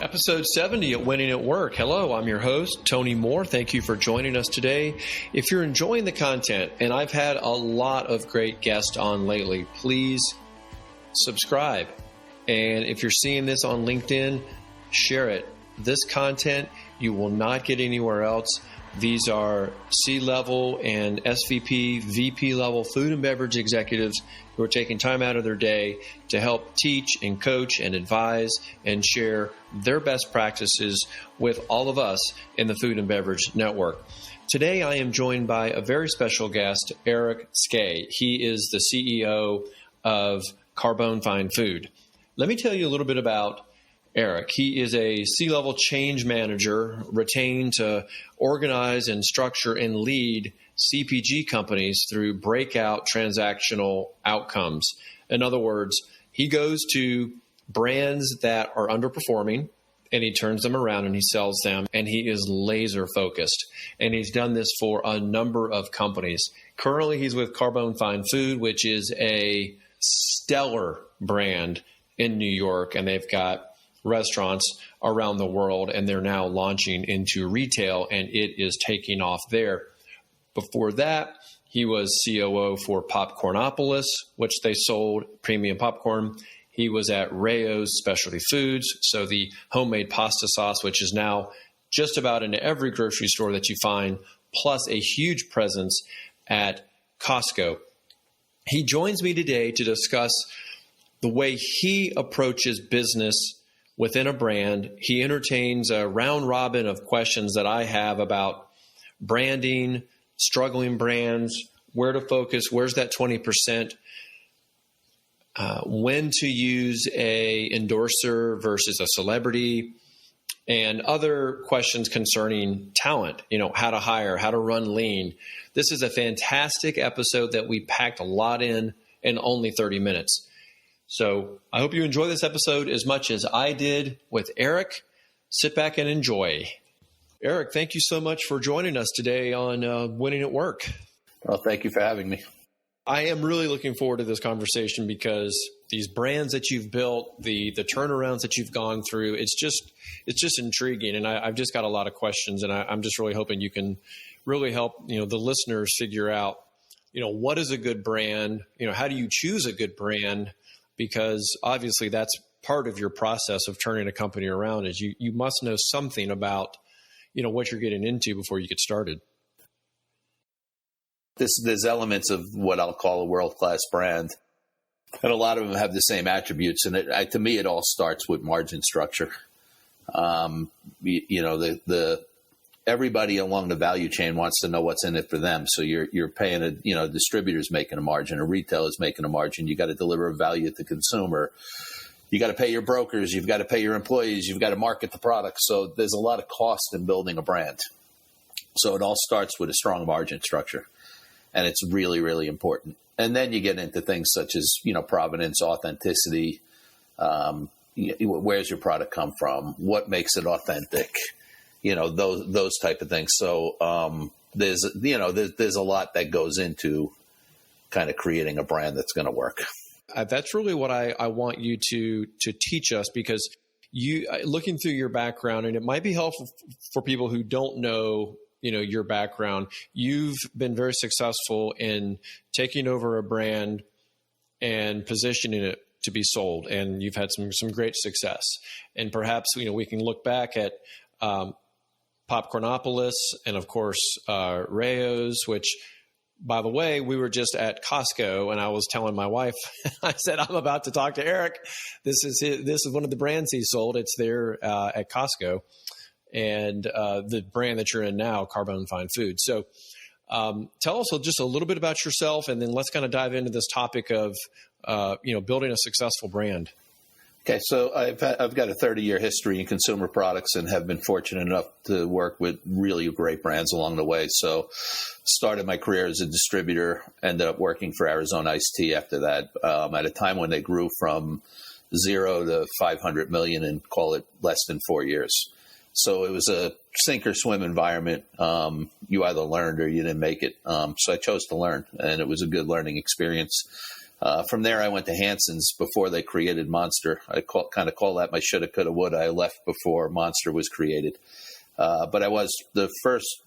Episode 70 at Winning at Work. Hello, I'm your host, Tony Moore. Thank you for joining us today. If you're enjoying the content, and I've had a lot of great guests on lately, please subscribe. And if you're seeing this on LinkedIn, share it. This content you will not get anywhere else. These are C-level and SVP, VP level food and beverage executives who are taking time out of their day to help teach and coach and advise and share their best practices with all of us in the Food and Beverage Network. Today, I am joined by a very special guest, Eric Skae. He is the CEO of Carbone Fine Food. Let me tell you a little bit about Eric. He is a C-level change manager retained to organize and structure and lead CPG companies through breakout transactional outcomes. In other words, he goes to brands that are underperforming and he turns them around and he sells them, and he is laser focused. And he's done this for a number of companies. Currently, he's with Carbone Fine Food, which is a stellar brand in New York, and they've got restaurants around the world, and they're now launching into retail, and it is taking off there. Before that, he was COO for Popcornopolis, which they sold premium popcorn. He was at Rao's Specialty Foods, so the homemade pasta sauce, which is now just about in every grocery store that you find, plus a huge presence at Costco. He joins me today to discuss the way he approaches business within a brand. He entertains a round robin of questions that I have about branding, struggling brands, where to focus, where's that 20%, when to use a endorser versus a celebrity, and other questions concerning talent, how to hire, how to run lean. This is a fantastic episode that we packed a lot in only 30 minutes. So I hope you enjoy this episode as much as I did with Eric. Sit back and enjoy. Eric, thank you so much for joining us today on Winning at Work. Well, thank you for having me. I am really looking forward to this conversation because these brands that you've built, the turnarounds that you've gone through, it's just intriguing. And I've just got a lot of questions, and I'm just really hoping you can really help the listeners figure out what is a good brand, how do you choose a good brand? Because obviously that's part of your process of turning a company around is you must know something about, what you're getting into before you get started. There's elements of what I'll call a world-class brand, and a lot of them have the same attributes. And to me, it all starts with margin structure. Everybody along the value chain wants to know what's in it for them. So you're paying a distributor's making a margin, a retailer's making a margin. You got to deliver value to the consumer. You got to pay your brokers. You've got to pay your employees. You've got to market the product. So there's a lot of cost in building a brand. So it all starts with a strong margin structure, and it's really, really important. And then you get into things such as provenance, authenticity. Where's your product come from? What makes it authentic? Those type of things. So there's a lot that goes into kind of creating a brand that's going to work. That's really what I want you to teach us, because you looking through your background, and it might be helpful for people who don't know, your background. You've been very successful in taking over a brand and positioning it to be sold, and you've had some great success. And perhaps we can look back at Popcornopolis and of course Rao's, which, by the way, we were just at Costco, and I was telling my wife, I said, I'm about to talk to Eric. This is one of the brands he sold. It's there at Costco, and the brand that you're in now, Carbone Fine Food. So tell us just a little bit about yourself, and then let's kind of dive into this topic of building a successful brand. Okay, so I've got a 30-year history in consumer products and have been fortunate enough to work with really great brands along the way. So started my career as a distributor, ended up working for Arizona Iced Tea after that, at a time when they grew from 0 to 500 million in, call it, less than 4 years. So it was a sink or swim environment. You either learned or you didn't make it. So I chose to learn, and it was a good learning experience. From there, I went to Hanson's before they created Monster. I kind of call that my shoulda, coulda, woulda. I left before Monster was created. But I was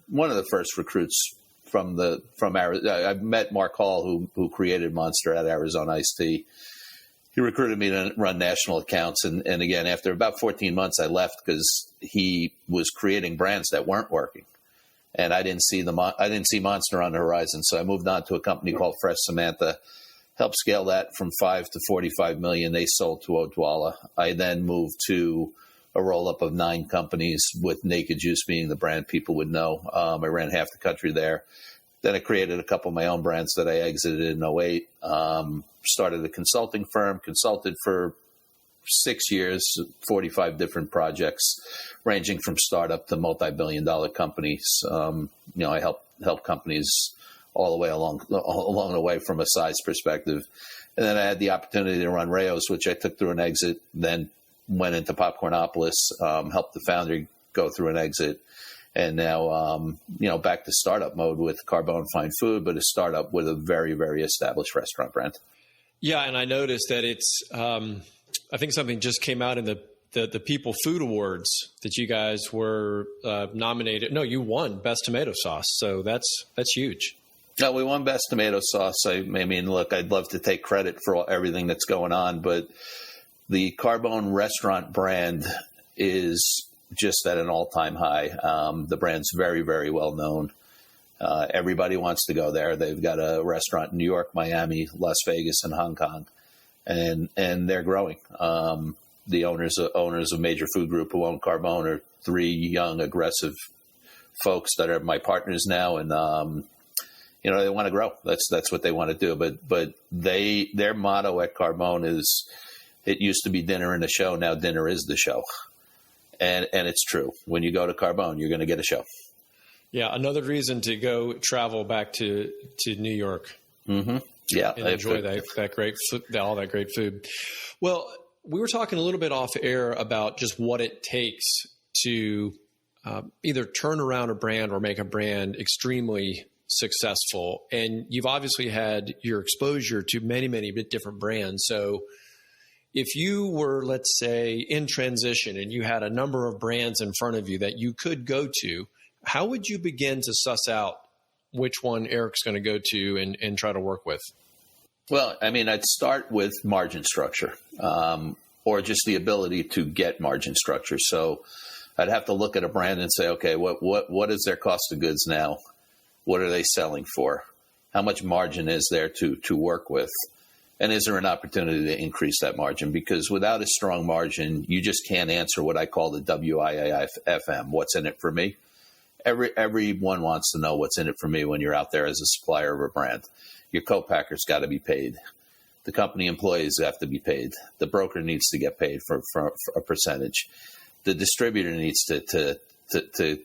one of the first recruits from Arizona. I met Mark Hall, who created Monster at Arizona Iced Tea. He recruited me to run national accounts. And again, after about 14 months, I left because he was creating brands that weren't working. And I didn't see Monster on the horizon. So I moved on to a company called Fresh Samantha, helped scale that from 5 to 45 million. They sold to Odwalla. I then moved to a roll-up of 9 companies, with Naked Juice being the brand people would know. I ran half the country there. Then I created a couple of my own brands that I exited in 2008. Started a consulting firm, consulted for 6 years, 45 different projects, ranging from startup to multi-billion-dollar companies. I help companies all the way along the way from a size perspective. And then I had the opportunity to run Rayo's, which I took through an exit, then went into Popcornopolis, helped the founder go through an exit. And now, back to startup mode with Carbone Fine Food, but a startup with a very, very established restaurant brand. Yeah, and I noticed that it's, I think something just came out in the People Food Awards that you guys were nominated. No, you won Best Tomato Sauce, so that's huge. No, we won Best Tomato Sauce. I mean, look, I'd love to take credit for everything that's going on, but the Carbone restaurant brand is just at an all-time high. The brand's very, very well known. Everybody wants to go there. They've got a restaurant in New York, Miami, Las Vegas, and Hong Kong, and they're growing. The owners of Major Food Group who own Carbone are 3 young, aggressive folks that are my partners now, and they want to grow. That's what they want to do. But their motto at Carbone is, it used to be dinner and a show. Now dinner is the show. And it's true. When you go to Carbone, you're going to get a show. Yeah. Another reason to go travel back to New York. Mm-hmm. Yeah. And enjoy that great food, all that great food. Well, we were talking a little bit off air about just what it takes to either turn around a brand or make a brand extremely successful. And you've obviously had your exposure to many, many different brands. So if you were, let's say, in transition and you had a number of brands in front of you that you could go to, how would you begin to suss out which one Eric's going to go to and try to work with? Well, I mean, I'd start with margin structure, or just the ability to get margin structure. So I'd have to look at a brand and say, okay, what is their cost of goods now? What are they selling for? How much margin is there to work with? And is there an opportunity to increase that margin? Because without a strong margin, you just can't answer what I call the WIIFM. What's in it for me? Everyone wants to know what's in it for me when you're out there as a supplier of a brand. Your co-packer's got to be paid. The company employees have to be paid. The broker needs to get paid for a percentage. The distributor needs to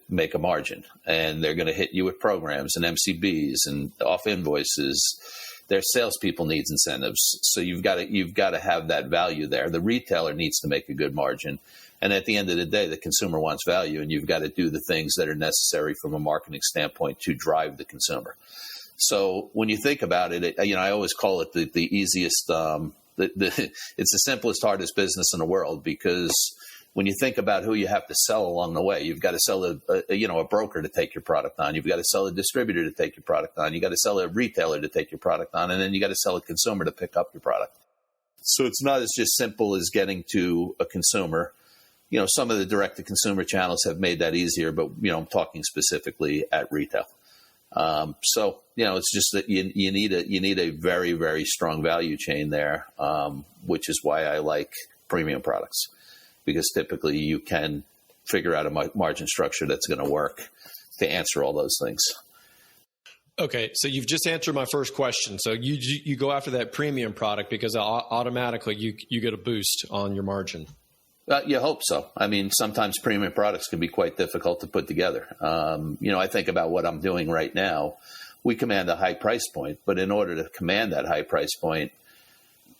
make a margin, and they're going to hit you with programs and MCBs and off invoices. Their salespeople needs incentives, so you've got to have that value there. The retailer needs to make a good margin, and at the end of the day, the consumer wants value, and you've got to do the things that are necessary from a marketing standpoint to drive the consumer. So when you think about it, I always call it the easiest. It's the simplest, hardest business in the world, because when you think about who you have to sell along the way, you've got to sell a broker to take your product on. You've got to sell a distributor to take your product on. You got to sell a retailer to take your product on, and then you got to sell a consumer to pick up your product. So it's not as just simple as getting to a consumer. Some of the direct-to-consumer channels have made that easier, but I'm talking specifically at retail. It's just that you need a very, very strong value chain there, which is why I like premium products. Because typically you can figure out a margin structure that's going to work to answer all those things. Okay, so you've just answered my first question. So you go after that premium product because automatically you get a boost on your margin. You hope so. I mean, sometimes premium products can be quite difficult to put together. I think about what I'm doing right now. We command a high price point, but in order to command that high price point,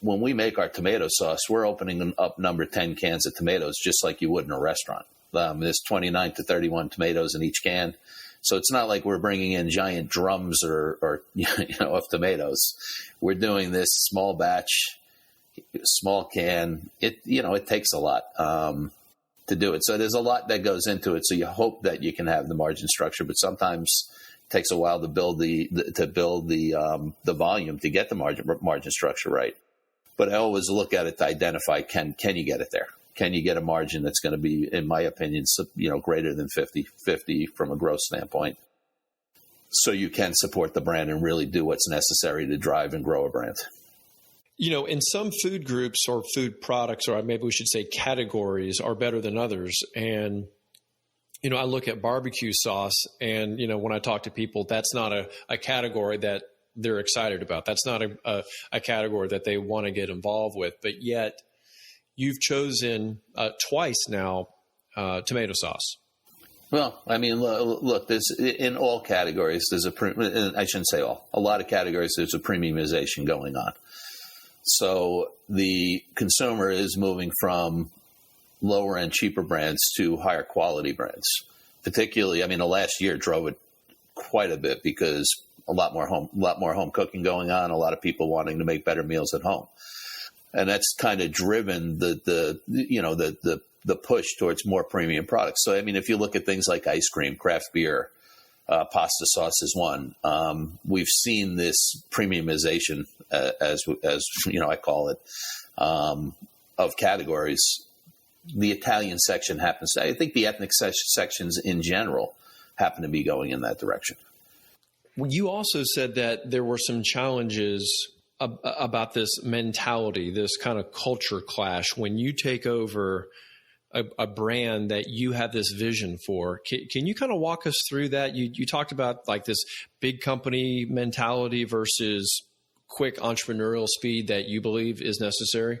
when we make our tomato sauce, we're opening up number 10 cans of tomatoes just like you would in a restaurant. There's 29 to 31 tomatoes in each can. So it's not like we're bringing in giant drums or of tomatoes. We're doing this small batch, small can. It takes a lot to do it. So there's a lot that goes into it. So you hope that you can have the margin structure, but sometimes it takes a while to build the volume to get the margin structure right. But I always look at it to identify, can you get it there? Can you get a margin that's going to be, in my opinion, greater than 50 from a growth standpoint, so you can support the brand and really do what's necessary to drive and grow a brand? In some food groups or food products, or maybe we should say categories, are better than others. And, I look at barbecue sauce and, when I talk to people, that's not a category that they're excited about. That's not a category that they want to get involved with. But yet you've chosen twice now tomato sauce. Well, I mean, look, there's in all categories, I shouldn't say all, a lot of categories, there's a premiumization going on. So the consumer is moving from lower end, cheaper brands to higher quality brands. Particularly, I mean, the last year drove it quite a bit because a lot more home cooking going on, a lot of people wanting to make better meals at home. And that's kind of driven the push towards more premium products. So, I mean, if you look at things like ice cream, craft beer, pasta sauce is one. We've seen this premiumization, as I call it, of categories. The Italian section happens. I think the ethnic sections in general happen to be going in that direction. You also said that there were some challenges about this mentality, this kind of culture clash when you take over a brand that you have this vision for. Can you kind of walk us through that? You talked about like this big company mentality versus quick entrepreneurial speed that you believe is necessary.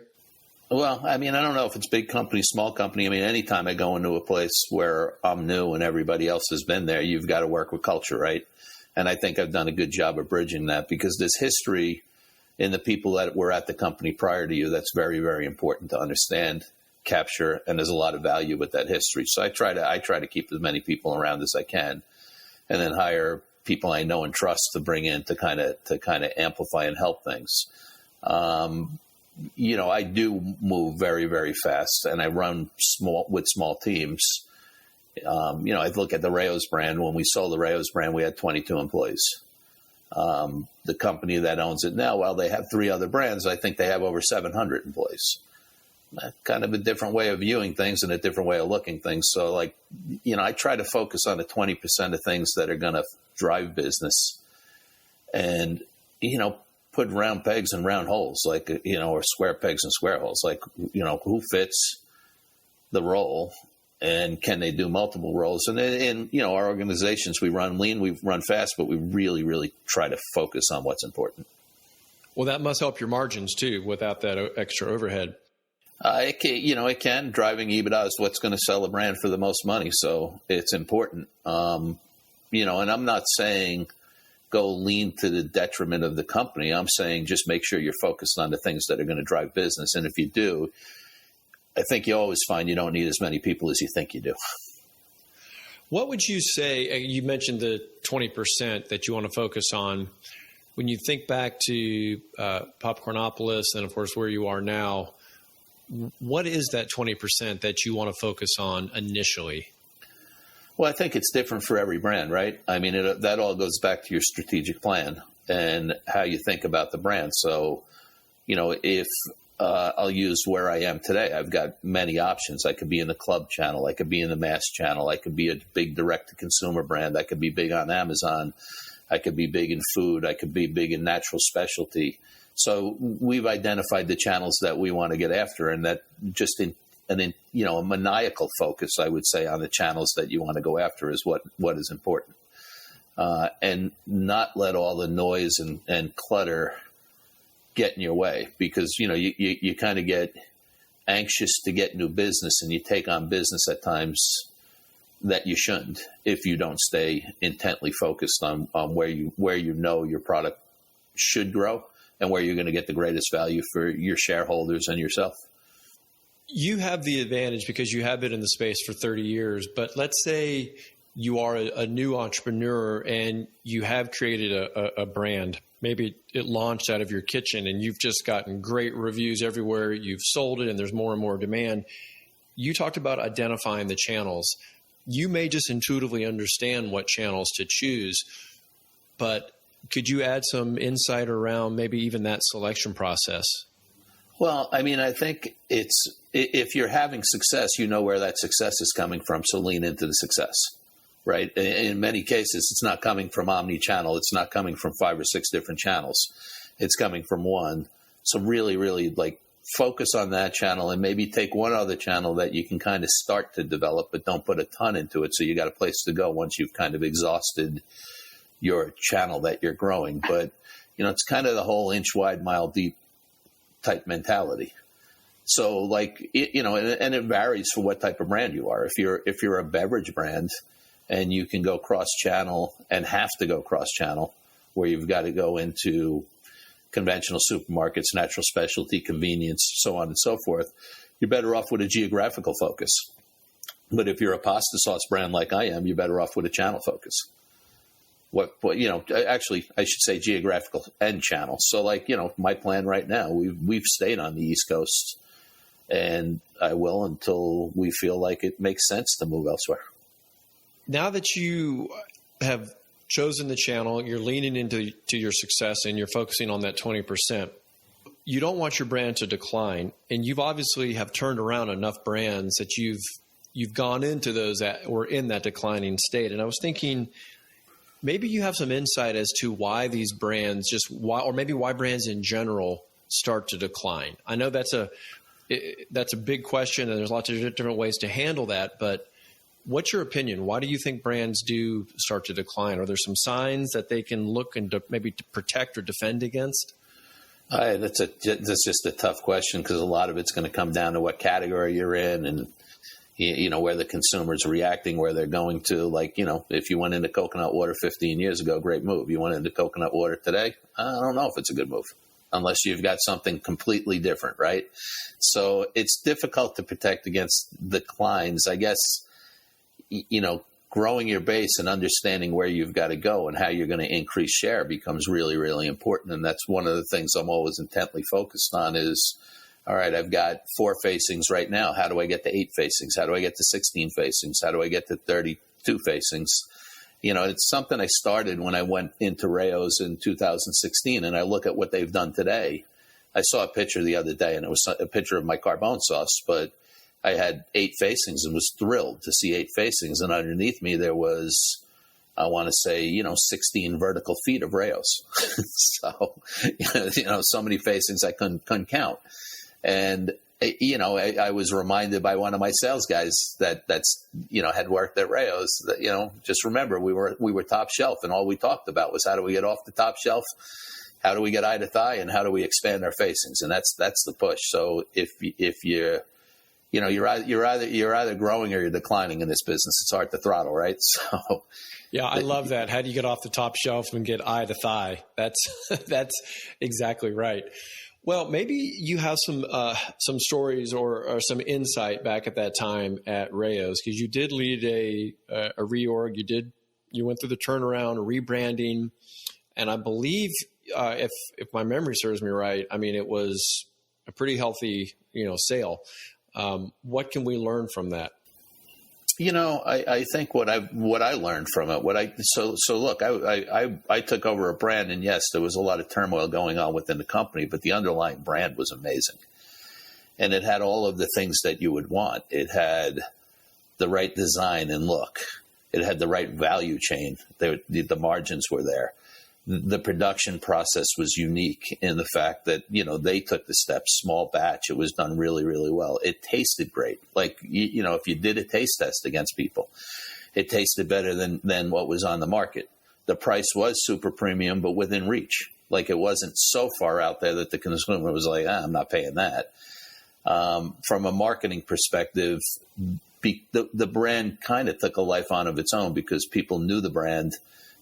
Well, I mean, I don't know if it's big company, small company. I mean, anytime I go into a place where I'm new and everybody else has been there, you've got to work with culture, right? And I think I've done a good job of bridging that because there's history in the people that were at the company prior to you that's very, very important to understand, capture, and there's a lot of value with that history. So I try to keep as many people around as I can, and then hire people I know and trust to bring in to kind of amplify and help things. I do move very, very fast, and I run with small teams. I look at the Rayo's brand. When we sold the Rayo's brand, we had 22 employees. The company that owns it now, while they have 3 other brands, I think they have over 700 employees. Kind of a different way of viewing things and a different way of looking things. So, I try to focus on the 20% of things that are going to drive business, and put round pegs in round holes, or square pegs in square holes. Who fits the role, and can they do multiple roles? And in our organizations, we run lean, we run fast, but we really, really try to focus on what's important. Well, that must help your margins too, without that extra overhead. It can. Driving EBITDA is what's going to sell a brand for the most money, so it's important. And I'm not saying go lean to the detriment of the company. I'm saying just make sure you're focused on the things that are going to drive business. And if you do, I think you always find you don't need as many people as you think you do. What would you say? You mentioned the 20% that you want to focus on. When you think back to Popcornopolis and, of course, where you are now, what is that 20% that you want to focus on initially? Well, I think it's different for every brand, right? I mean, that all goes back to your strategic plan and how you think about the brand. So, if I'll use where I am today, I've got many options. I could be in the club channel. I could be in the mass channel. I could be a big direct-to-consumer brand. I could be big on Amazon. I could be big in food. I could be big in natural specialty. So we've identified the channels that we want to get after, and that just a maniacal focus, I would say, on the channels that you want to go after is what is important. And not let all the noise and clutter get in your way, because, you kind of get anxious to get new business, and you take on business at times that you shouldn't if you don't stay intently focused on where your product should grow and where you're going to get the greatest value for your shareholders and yourself. You have the advantage because you have been in the space for 30 years, but let's say you are a new entrepreneur and you have created a brand. Maybe it launched out of your kitchen and you've just gotten great reviews everywhere. You've sold it and there's more and more demand. You talked about identifying the channels. You may just intuitively understand what channels to choose, but could you add some insight around maybe even that selection process? Well, I mean, I think if you're having success, you know where that success is coming from. So lean into the success, right? In many cases, it's not coming from omni-channel. It's not coming from 5 or 6 different channels. It's coming from one. So really, really like focus on that channel and maybe take one other channel that you can kind of start to develop, but don't put a ton into it. So you got a place to go once you've kind of exhausted your channel that you're growing. But, it's kind of the whole inch wide, mile deep type mentality. So like, and it varies for what type of brand you are. If you're a beverage brand and you can go cross channel and have to go cross channel where you've got to go into conventional supermarkets, natural specialty, convenience, so on and so forth, you're better off with a geographical focus. But if you're a pasta sauce brand like I am, you're better off with a channel focus. Actually, I should say geographical and channel. So like, my plan right now, we've stayed on the East Coast and I will until we feel like it makes sense to move elsewhere. Now that you have chosen the channel, you're leaning into your success and you're focusing on that 20%. You don't want your brand to decline. And you've obviously have turned around enough brands that you've gone into those that were in that declining state. And I was thinking, maybe you have some insight as to why these brands or maybe why brands in general start to decline. I know that's a big question and there's lots of different ways to handle that, but what's your opinion? Why do you think brands do start to decline? Are there some signs that they can look and maybe to protect or defend against? That's just a tough question because a lot of it's going to come down to what category you're in and where the consumer's reacting, where they're going to. Like, if you went into coconut water 15 years ago, great move. You went into coconut water today, I don't know if it's a good move unless you've got something completely different, right? So it's difficult to protect against declines. I guess, growing your base and understanding where you've got to go and how you're going to increase share becomes really, really important. And that's one of the things I'm always intently focused on is, all right, I've got 4 facings right now. How do I get to 8 facings? How do I get to 16 facings? How do I get to 32 facings? It's something I started when I went into Rao's in 2016, and I look at what they've done today. I saw a picture the other day, and it was a picture of my Carbone sauce, but I had 8 facings and was thrilled to see 8 facings. And underneath me, there was, I want to say, 16 vertical feet of Rao's. So, so many facings I couldn't count. And, I was reminded by one of my sales guys that's had worked at Rao's that, just remember we were top shelf and all we talked about was how do we get off the top shelf? How do we get eye to thigh and how do we expand our facings? And that's the push. So if you're either growing or you're declining in this business. It's hard to throttle, right? So, yeah, I love that. How do you get off the top shelf and get eye to thigh? That's exactly right. Well, maybe you have some stories or some insight back at that time at Rao's because you did lead a reorg. You went through the turnaround, rebranding, and I believe if my memory serves me right, I mean it was a pretty healthy sale. What can we learn from that? I think what I learned from it, so look, I took over a brand and yes, there was a lot of turmoil going on within the company, but the underlying brand was amazing. And it had all of the things that you would want. It had the right design and look. It had the right value chain. The margins were there. The production process was unique in the fact that, they took the steps, small batch. It was done really, really well. It tasted great. Like, if you did a taste test against people, it tasted better than what was on the market. The price was super premium, but within reach. Like it wasn't so far out there that the consumer was like, I'm not paying that. From a marketing perspective, the brand kind of took a life on of its own because people knew the brand.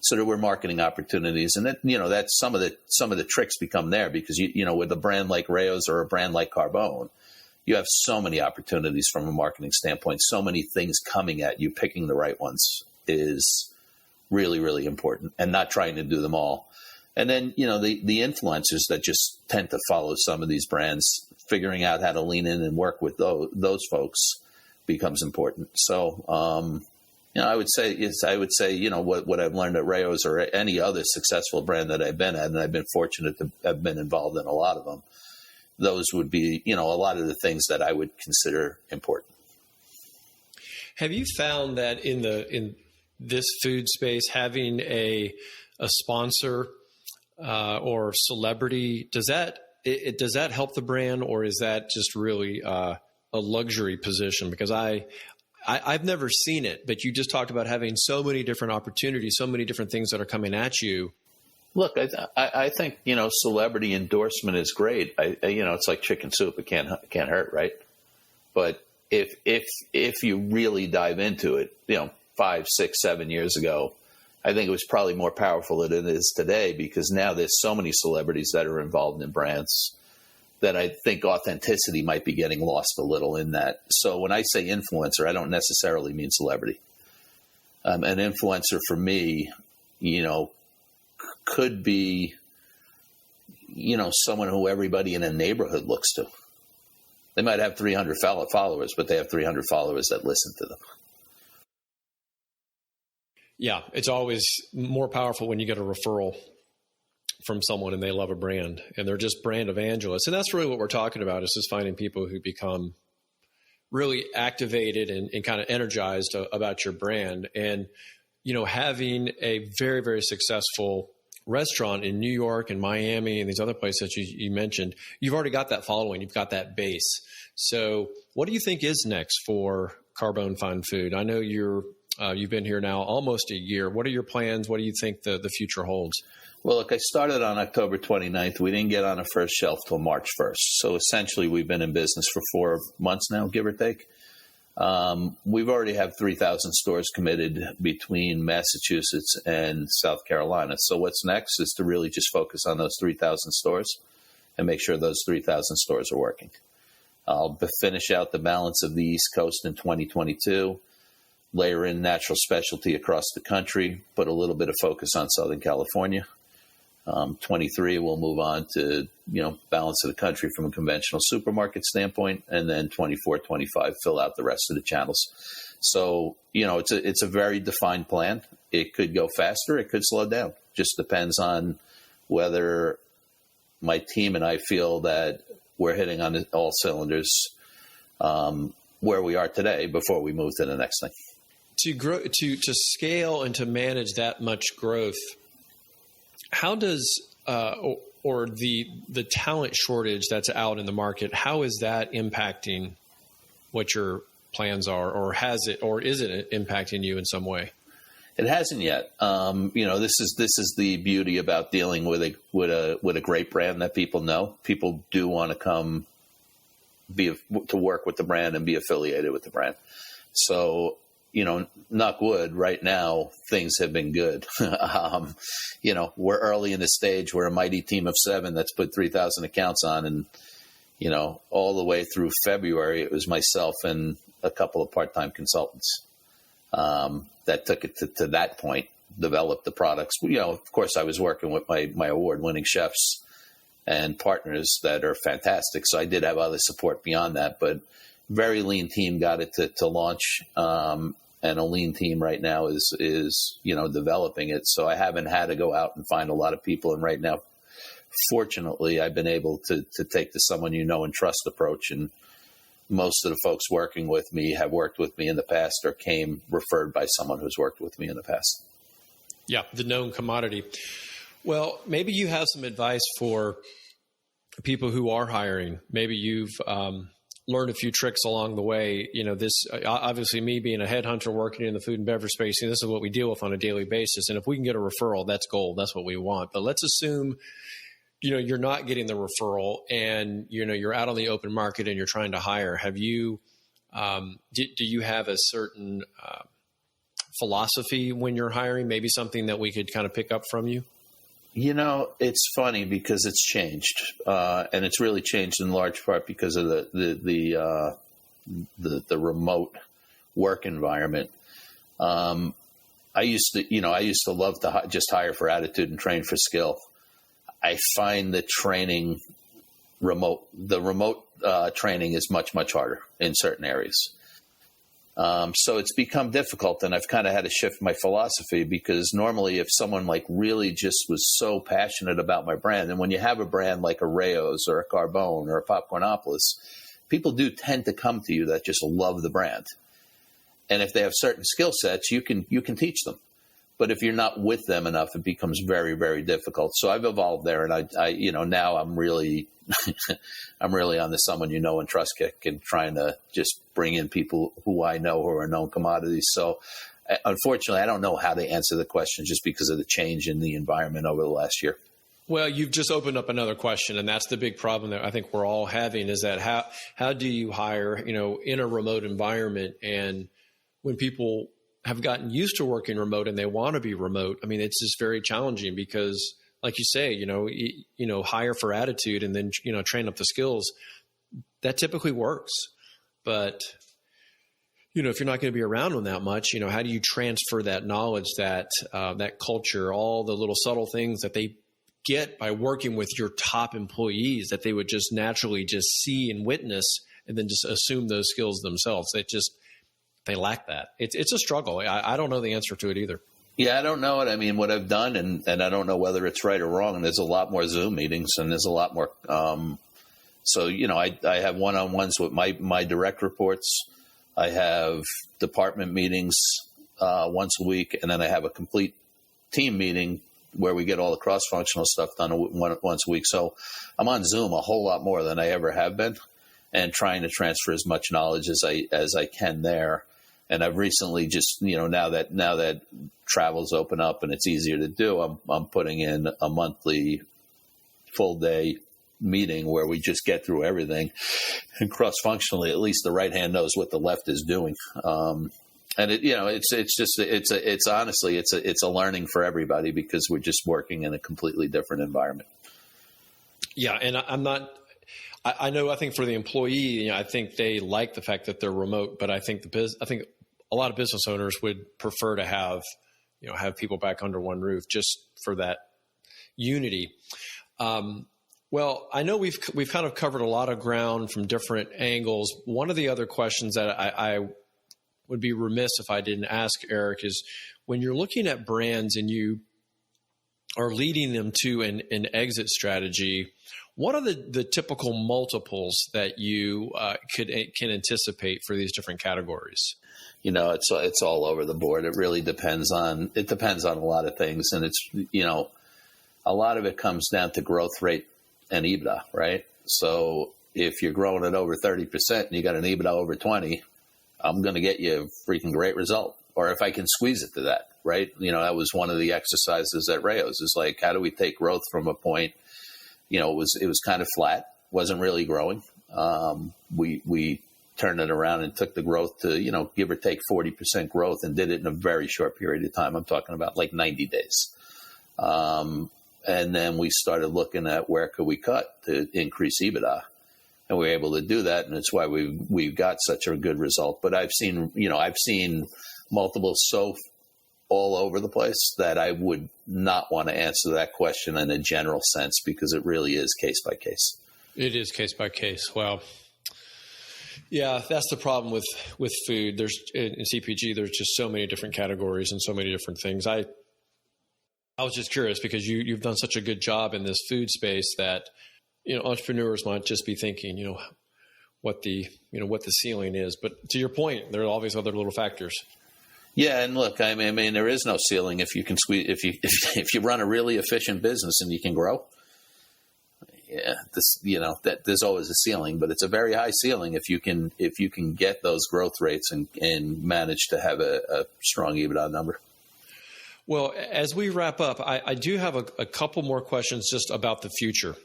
So there were marketing opportunities, and that's some of the tricks become there because with a brand like Rao's or a brand like Carbone, you have so many opportunities from a marketing standpoint, so many things coming at you, picking the right ones is really, really important, and not trying to do them all. And then, the influencers that just tend to follow some of these brands, figuring out how to lean in and work with those folks becomes important. So, I would say, what I've learned at Rayo's or any other successful brand that I've been at, and I've been fortunate to have been involved in a lot of them, those would be, a lot of the things that I would consider important. Have you found that in this food space, having a sponsor or celebrity, does that help the brand, or is that just really a luxury position? Because I've never seen it, but you just talked about having so many different opportunities, so many different things that are coming at you. Look, I think, celebrity endorsement is great. It's like chicken soup. It can't hurt, right? But if you really dive into it, 5, 6, 7 years ago, I think it was probably more powerful than it is today, because now there's so many celebrities that are involved in brands that I think authenticity might be getting lost a little in that. So when I say influencer, I don't necessarily mean celebrity. An influencer for me, could be, someone who everybody in a neighborhood looks to. They might have 300 followers, but they have 300 followers that listen to them. Yeah, it's always more powerful when you get a referral from someone and they love a brand and they're just brand evangelists. And that's really what we're talking about, is just finding people who become really activated and kind of energized about your brand. And, having a very, very successful restaurant in New York and Miami and these other places you mentioned, you've already got that following, you've got that base. So what do you think is next for Carbone Fine Food? I know you've been here now almost a year. What are your plans? What do you think the future holds? Well, look, I started on October 29th. We didn't get on a first shelf till March 1st. So essentially we've been in business for 4 months now, give or take. We've already have 3,000 stores committed between Massachusetts and South Carolina. So what's next is to really just focus on those 3,000 stores and make sure those 3,000 stores are working. I'll finish out the balance of the East Coast in 2022, layer in natural specialty across the country, put a little bit of focus on Southern California. 23, we'll move on to, balance of the country from a conventional supermarket standpoint. And then 24, 25, fill out the rest of the channels. So, it's a very defined plan. It could go faster. It could slow down. Just depends on whether my team and I feel that we're hitting on all cylinders, where we are today before we move to the next thing. To grow, to scale and to manage that much growth, how does or the talent shortage that's out in the market, how is that impacting what your plans are, or is it impacting you in some way? It hasn't yet. This is the beauty about dealing with a great brand that people know. People do want to come to work with the brand and be affiliated with the brand. So, knock wood, right now, things have been good. We're early in the stage. We're a mighty team of 7 that's put 3,000 accounts on. And, all the way through February, it was myself and a couple of part-time consultants that took it to that point, developed the products. Of course, I was working with my award-winning chefs and partners that are fantastic. So I did have other support beyond that, but very lean team got it to launch. And a lean team right now is developing it. So I haven't had to go out and find a lot of people. And right now, fortunately, I've been able to take the someone and trust approach. And most of the folks working with me have worked with me in the past or came referred by someone who's worked with me in the past. Yeah, the known commodity. Well, maybe you have some advice for people who are hiring. Maybe you've learned a few tricks along the way. This obviously, me being a headhunter working in the food and beverage space, this is what we deal with on a daily basis. And if we can get a referral, that's gold. That's what we want. But let's assume, you're not getting the referral and, you're out on the open market and you're trying to hire. Have you, do you have a certain philosophy when you're hiring? Maybe something that we could kind of pick up from you? It's funny because it's changed, and it's really changed in large part because of the remote work environment. I used to love to just hire for attitude and train for skill. I find the remote training is much, much harder in certain areas. So it's become difficult, and I've kind of had to shift my philosophy, because normally if someone like really just was so passionate about my brand, and when you have a brand like a Rayo's or a Carbone or a Popcornopolis, people do tend to come to you that just love the brand. And if they have certain skill sets, you can teach them. But if you're not with them enough, it becomes very, very difficult. So I've evolved there, and I now I'm really, I'm really on the someone you know and trust kick, and trying to just bring in people who I know who are known commodities. So unfortunately, I don't know how to answer the question, just because of the change in the environment over the last year. Well, you've just opened up another question, and that's the big problem that I think we're all having, is that how do you hire, in a remote environment, and when people have gotten used to working remote and they want to be remote, I mean, it's just very challenging, because like you say, hire for attitude and then, train up the skills. That typically works. But, if you're not going to be around them that much, how do you transfer that knowledge, that culture, all the little subtle things that they get by working with your top employees that they would just naturally just see and witness, and then just assume those skills themselves? They lack that. It's a struggle. I don't know the answer to it either. Yeah, I don't know it. I mean, what I've done, and I don't know whether it's right or wrong, and there's a lot more Zoom meetings, and there's a lot more. So, I have one-on-ones with my direct reports. I have department meetings once a week, and then I have a complete team meeting where we get all the cross-functional stuff done once a week. So I'm on Zoom a whole lot more than I ever have been, and trying to transfer as much knowledge as I can there. And I've recently just, now that travel's open up and it's easier to do, I'm putting in a monthly full day meeting where we just get through everything, and cross-functionally, at least the right hand knows what the left is doing. And it's honestly a learning for everybody, because we're just working in a completely different environment. Yeah. And I know, I think for the employee, I think they like the fact that they're remote, but I think a lot of business owners would prefer to have people back under one roof, just for that unity. Well, I know we've kind of covered a lot of ground from different angles. One of the other questions that I would be remiss if I didn't ask, Eric, is when you're looking at brands and you are leading them to an exit strategy, what are the typical multiples that you can anticipate for these different categories? It's all over the board. It really depends on a lot of things, and it's a lot of it comes down to growth rate and EBITDA, right? So if you're growing at over 30% and you got an EBITDA over 20, I'm going to get you a freaking great result. Or if I can squeeze it to that, right? That was one of the exercises at Rayo's, is like, how do we take growth from a point, it was kind of flat, wasn't really growing. We turned it around and took the growth to, give or take 40% growth, and did it in a very short period of time. I'm talking about like 90 days. And then we started looking at where could we cut to increase EBITDA, and we were able to do that. And it's why we've got such a good result. But I've seen multiples so all over the place that I would not want to answer that question in a general sense, because it really is case by case. It is case by case. Well, yeah, that's the problem with food. There's in CPG, there's just so many different categories and so many different things. I was just curious, because you've done such a good job in this food space that, entrepreneurs might just be thinking, what the ceiling is. But to your point, there are all these other little factors. Yeah, and look, I mean, there is no ceiling if you can squeeze. If you run a really efficient business and you can grow. Yeah, that there's always a ceiling, but it's a very high ceiling if you can get those growth rates and manage to have a strong EBITDA number. Well, as we wrap up, I do have a couple more questions just about the future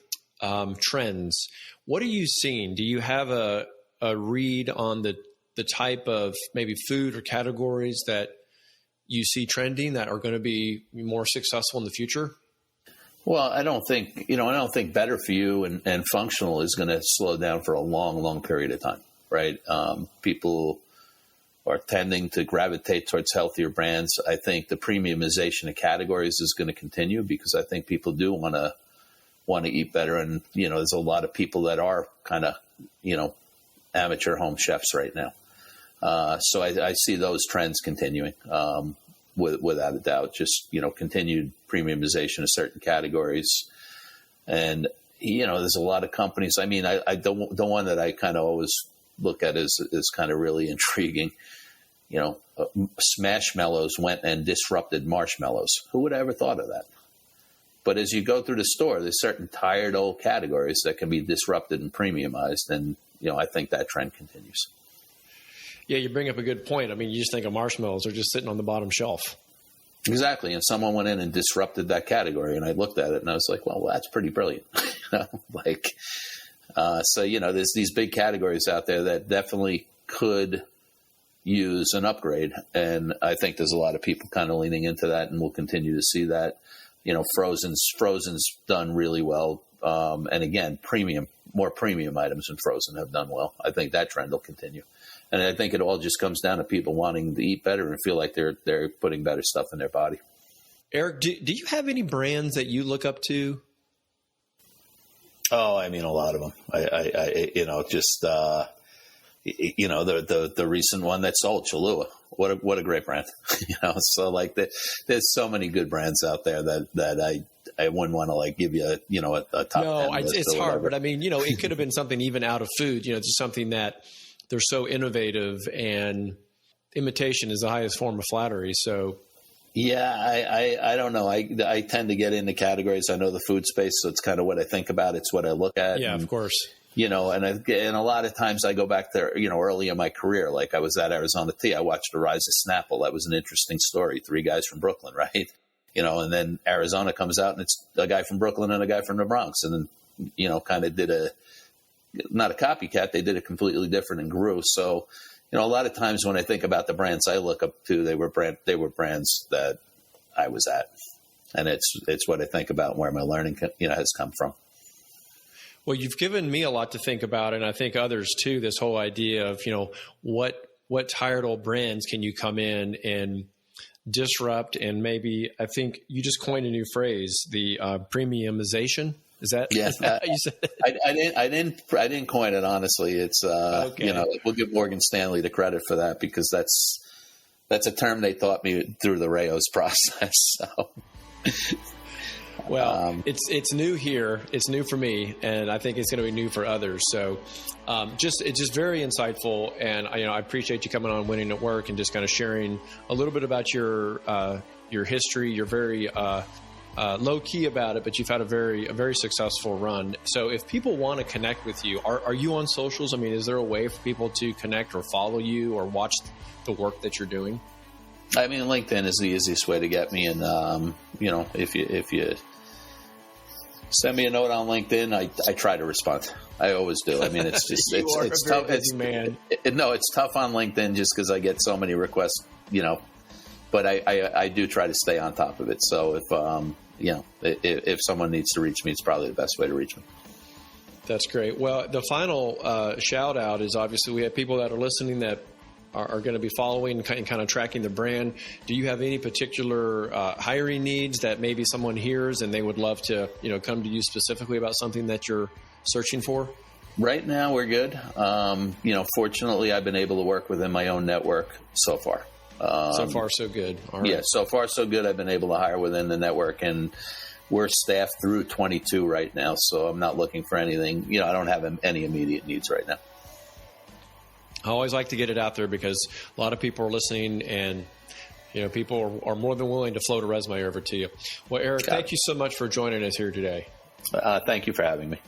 trends. What are you seeing? Do you have a read on the type of maybe food or categories that you see trending that are going to be more successful in the future? Well, I don't think better for you and functional is going to slow down for a long, long period of time, right? People are tending to gravitate towards healthier brands. I think the premiumization of categories is going to continue because I think people do want to eat better. And, there's a lot of people that are kind of, amateur home chefs right now. So I see those trends continuing, without a doubt, just, continued premiumization of certain categories. And, there's a lot of companies. I mean, the one that I kind of always look at is kind of really intriguing. Smashmallows went and disrupted marshmallows. Who would have ever thought of that? But as you go through the store, there's certain tired old categories that can be disrupted and premiumized. And, I think that trend continues. Yeah, you bring up a good point. I mean, you just think of marshmallows are just sitting on the bottom shelf. Exactly. And someone went in and disrupted that category. And I looked at it and I was like, well, that's pretty brilliant. So, there's these big categories out there that definitely could use an upgrade. And I think there's a lot of people kind of leaning into that, and we'll continue to see that. Frozen's done really well. And again, more premium items in frozen have done well. I think that trend will continue. And I think it all just comes down to people wanting to eat better and feel like they're putting better stuff in their body. Eric, do you have any brands that you look up to? Oh, I mean, a lot of them. The recent one that sold, Cholula. What a great brand. So there's so many good brands out there that I wouldn't want to give you a top 10 list. It's hard, but I mean, it could have been something even out of food, just something that they're so innovative, and imitation is the highest form of flattery. So, yeah, I don't know. I tend to get into categories. I know the food space, so it's kind of what I think about. It's what I look at. Yeah, and, of course. And a lot of times I go back there, early in my career, like I was at Arizona Tea. I watched the rise of Snapple. That was an interesting story. 3 guys from Brooklyn, right? And then Arizona comes out and it's a guy from Brooklyn and a guy from the Bronx. And then, kind of did not a copycat. They did it completely different and grew. So, a lot of times when I think about the brands I look up to, they were brands that I was at. And it's what I think about where my learning, has come from. Well, you've given me a lot to think about, and I think others too, this whole idea of, what tired old brands can you come in and disrupt? And maybe, I think you just coined a new phrase, the premiumization. Is that, yeah, is that how you said it? I didn't coin it, honestly. It's, okay. We'll give Morgan Stanley the credit for that, because that's a term they taught me through the Rayos process. So. Well, it's new here. It's new for me, and I think it's going to be new for others. So, it's just very insightful, and I appreciate you coming on Winning at Work and just kind of sharing a little bit about your history. You're very low key about it, but you've had a very successful run. So, if people want to connect with you, are you on socials? I mean, is there a way for people to connect or follow you or watch the work that you're doing? I mean, LinkedIn is the easiest way to get me, and if you send me a note on LinkedIn, I try to respond. I always do. I mean, it's just it's tough. It's tough on LinkedIn just because I get so many requests, But I do try to stay on top of it. So if someone needs to reach me, it's probably the best way to reach me. That's great. Well, the final shout out is, obviously we have people that are listening that are going to be following and kind of tracking the brand. Do you have any particular hiring needs that maybe someone hears and they would love to, come to you specifically about something that you're searching for? Right now, we're good. Fortunately, I've been able to work within my own network so far. So far, so good. All right. Yeah, so far, so good. I've been able to hire within the network, and we're staffed through 22 right now. So I'm not looking for anything. I don't have any immediate needs right now. I always like to get it out there because a lot of people are listening, and people are more than willing to float a resume over to you. Well, Eric, thank you so much for joining us here today. Thank you for having me.